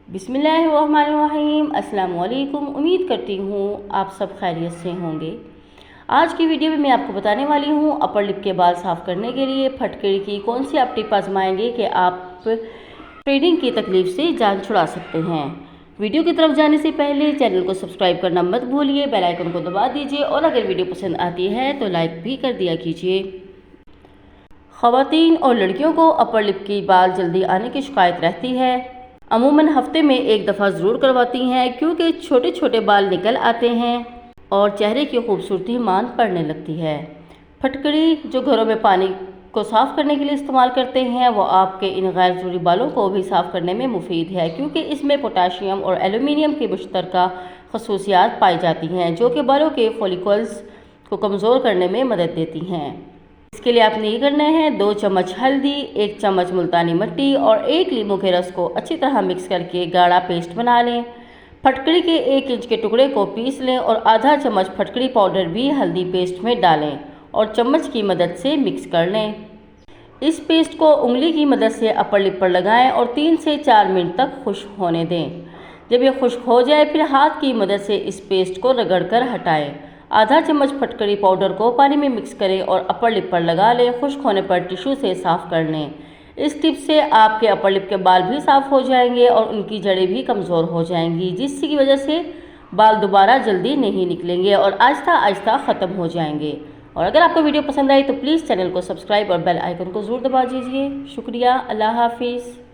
बिस्मिल्लाहिर्रहमानिर्रहीम। अस्सलाम वालेकुम। उम्मीद करती हूँ आप सब खैरियत से होंगे। आज की वीडियो में मैं आपको बताने वाली हूँ अपर लिप के बाल साफ़ करने के लिए फटकड़ी की कौन सी आप टिप आजमाएंगे कि आप थ्रेडिंग की तकलीफ़ से जान छुड़ा सकते हैं। वीडियो की तरफ जाने से पहले चैनल को सब्सक्राइब करना मत भूलिए, बेल आइकन को दबा दीजिए और अगर वीडियो पसंद आती है तो लाइक भी कर दिया कीजिए। ख़वातीन और लड़कियों को अपर लिप की बाल जल्दी आने की शिकायत रहती है। अमूमन हफ्ते में एक दफ़ा ज़रूर करवाती हैं क्योंकि छोटे छोटे बाल निकल आते हैं और चेहरे की खूबसूरती मांद पड़ने लगती है। फटकड़ी जो घरों में पानी को साफ़ करने के लिए इस्तेमाल करते हैं वो आपके इन गैर ज़रूरी बालों को भी साफ़ करने में मुफीद है क्योंकि इसमें पोटाशियम और एल्यूमिनियम की मुश्तरका खसूसियात पाई जाती हैं जो कि बालों के फॉलिकल्स को कमज़ोर करने में मदद देती हैं। इसके लिए आपने ये करना है 2 चम्मच हल्दी, 1 चम्मच मुल्तानी मिट्टी और 1 लीमू के रस को अच्छी तरह मिक्स करके गाढ़ा पेस्ट बना लें। फटकड़ी के 1 इंच के टुकड़े को पीस लें और आधा चम्मच फटकड़ी पाउडर भी हल्दी पेस्ट में डालें और चम्मच की मदद से मिक्स कर लें। इस पेस्ट को उंगली की मदद से अपर लिप पर लगाएं और 3 से 4 मिनट तक खुश्क होने दें। जब ये खुश्क हो जाए फिर हाथ की मदद से इस पेस्ट को रगड़कर हटाएं। आधा चम्मच फटकड़ी पाउडर को पानी में मिक्स करें और अपर लिप पर लगा लें। खुश्क होने पर टिश्यू से साफ़ कर लें। इस टिप से आपके अपर लिप के बाल भी साफ़ हो जाएंगे और उनकी जड़ें भी कमज़ोर हो जाएंगी, जिसकी वजह से बाल दोबारा जल्दी नहीं निकलेंगे और आहिस्ता आहिस्ता ख़त्म हो जाएंगे। और अगर आपको वीडियो पसंद आई तो प्लीज़ चैनल को सब्सक्राइब और बेल आइकन को ज़रूर दबा दीजिए। शुक्रिया। अल्लाह हाफिज़।